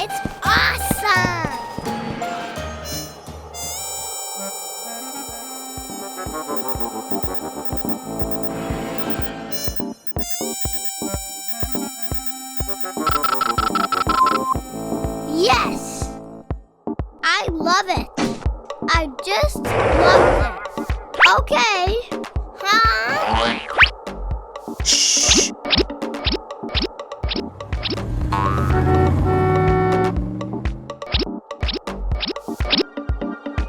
It's awesome! Yes! I love it. I just love it. Okay. Huh? Shh!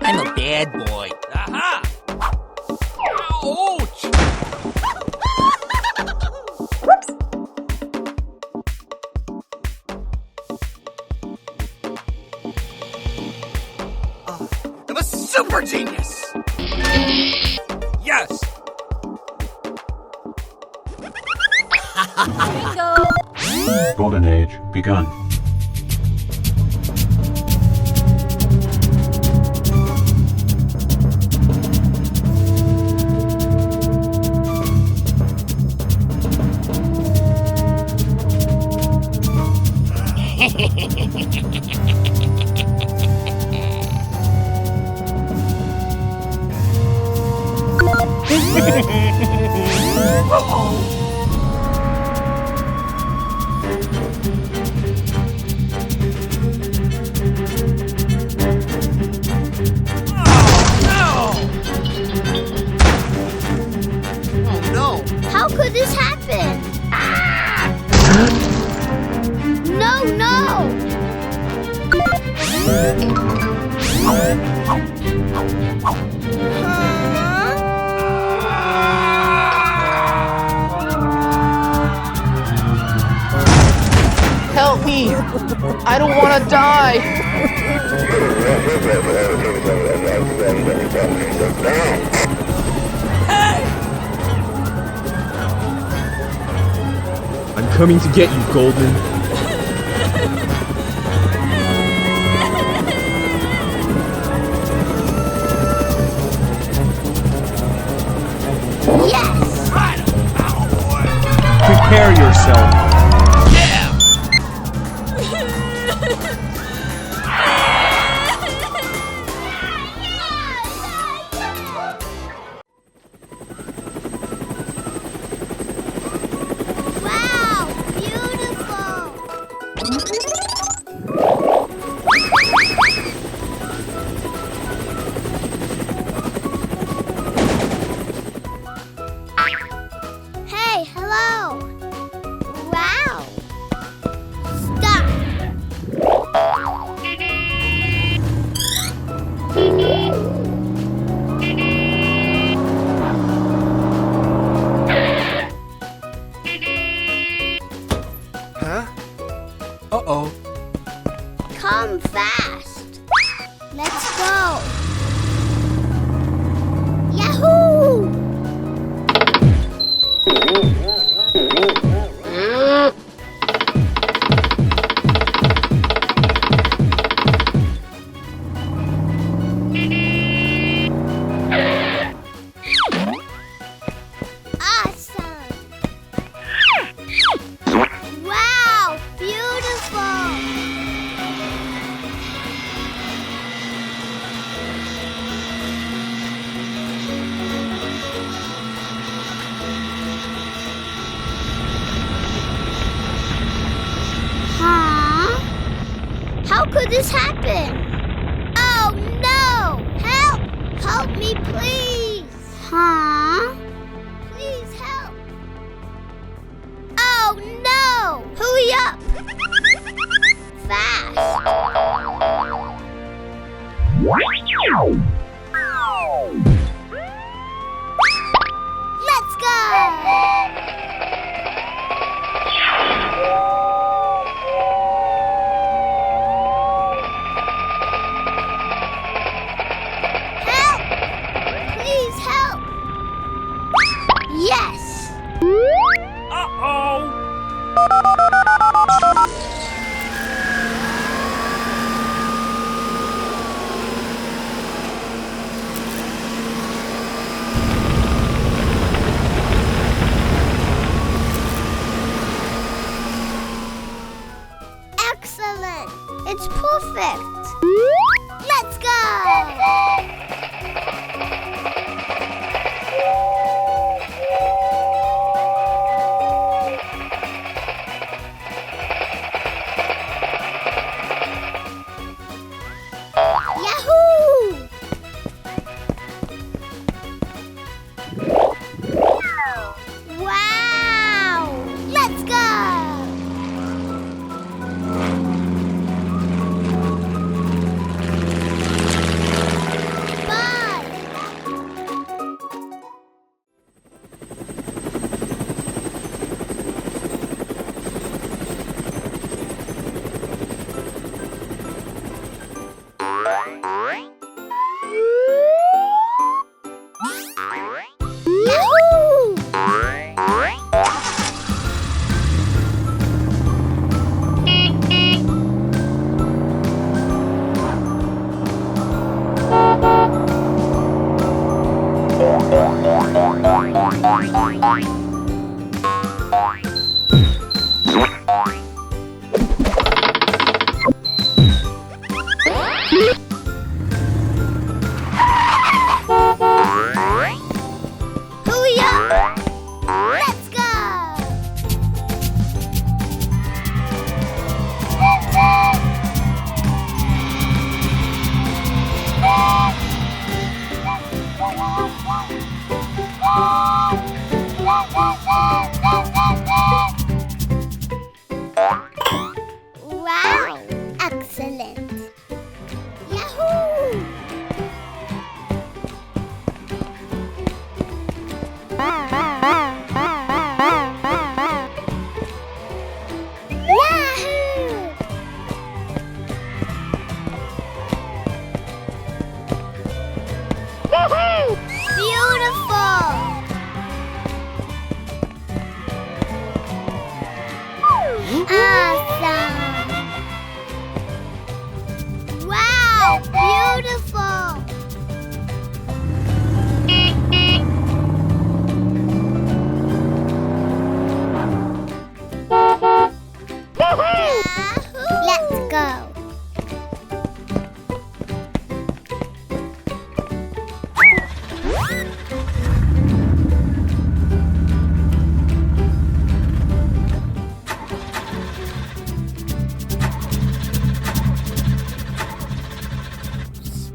I'm a bad boy. Aha! Ouch! I'm a super genius! Yes! Bingo! Golden Age begun. How could this happen? No, no! Help me! I don't want to die! I'm coming to get you, Goldman. Yes! Prepare yourself. Wow! Beautiful! Hey, hello! Wow! Stop! Uh-oh. Come fast! Let's go! Yahoo! Awesome! Wow! Beautiful! Huh? How could this happen? Oh no! Help! Help me, please! Huh? Please help! Oh no! Hurry up! Fast! Let's go! Help! Please help! Yes! Uh-oh! It's perfect. Let's go. Yahoo! Wow! Let's go! Hurry up! Let's go! Wow! Excellent! Yahoo! Yahoo! Beautiful! Awesome! Wow! Beautiful! Yahoo! Let's go!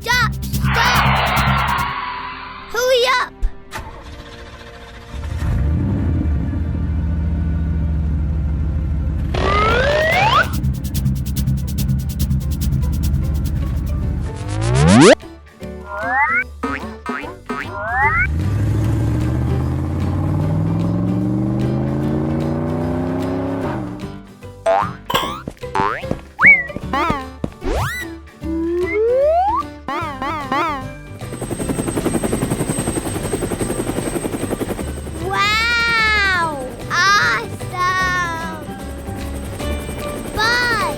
Stop! Hurry up! Wow! Awesome! Bye!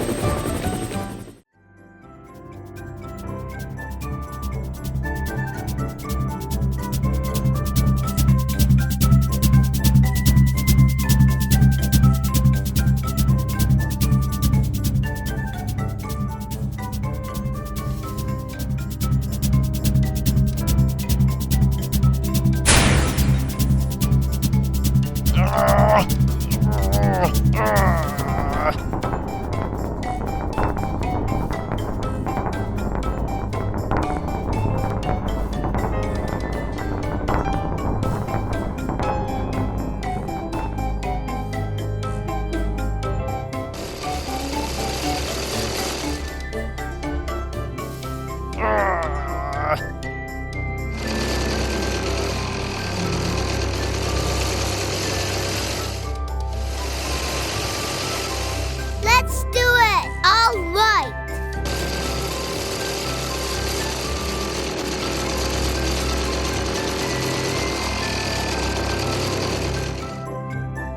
Let's do it! All right!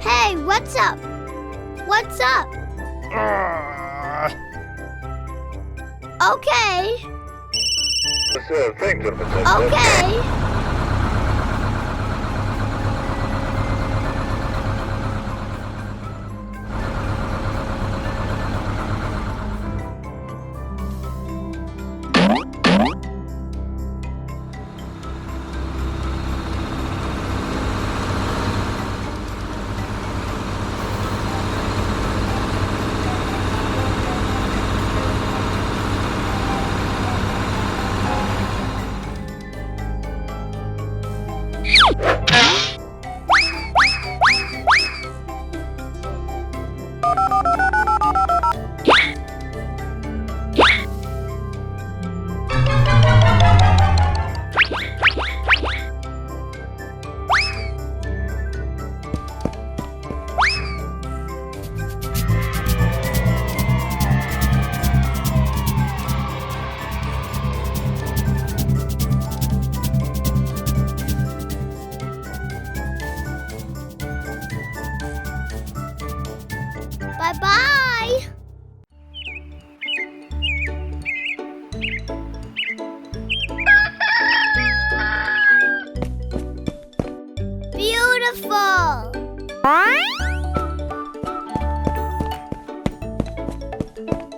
Hey, what's up? What's up? Okay. Okay. Bye-bye. Beautiful.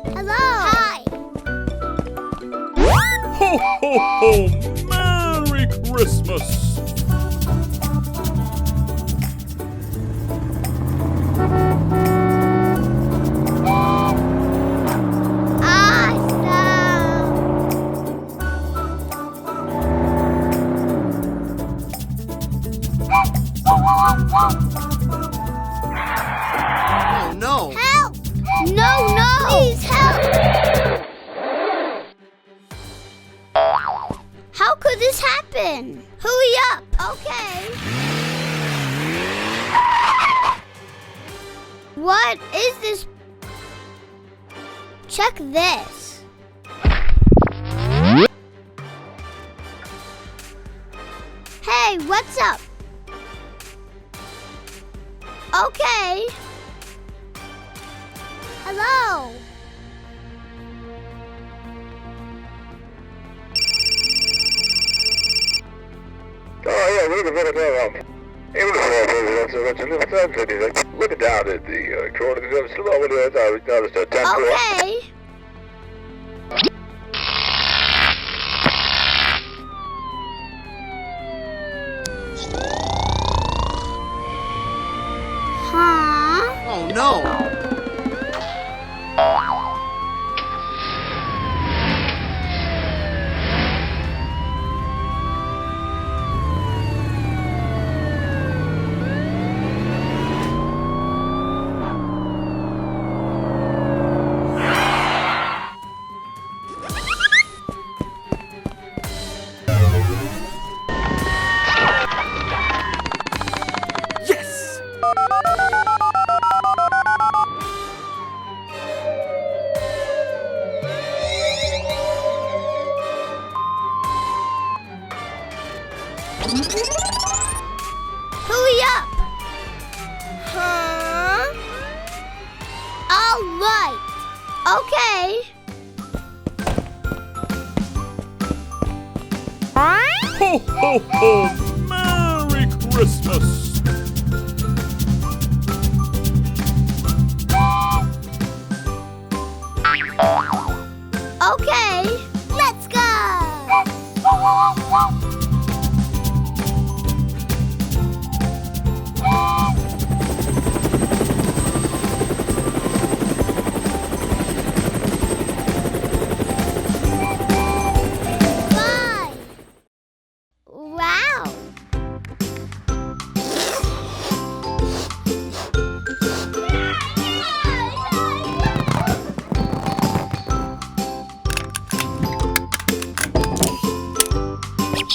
Hello. Hi. Ho, ho, ho! Merry Christmas! Oh no! Help! No! Please help! How could this happen? Hurry up! Okay. What is this? Check this. Hey, what's up? Okay. Hello. Look down at the coordinates. Okay. Huh? Oh no! Hurry up! Huh? All right. Okay. Ho, ho, ho! Merry Christmas! Okay. Let's go. Bye. Wow.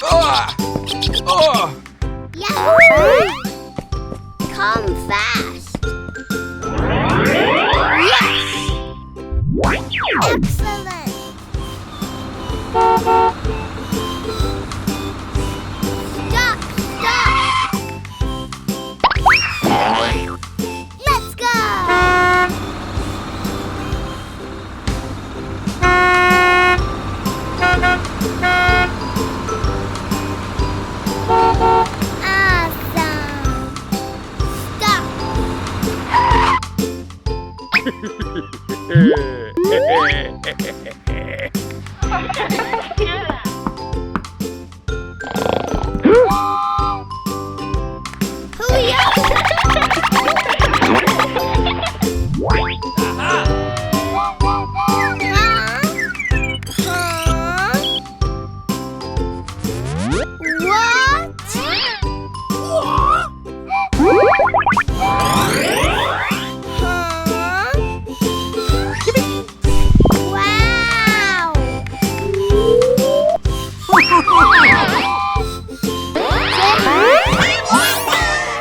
Ah! Oh! Yahoo! Come fast. Yes! Excellent. Stop! Stop! Let's go! Awesome! Hurry up!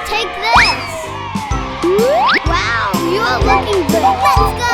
Take this! Wow, you're looking good. Let's go!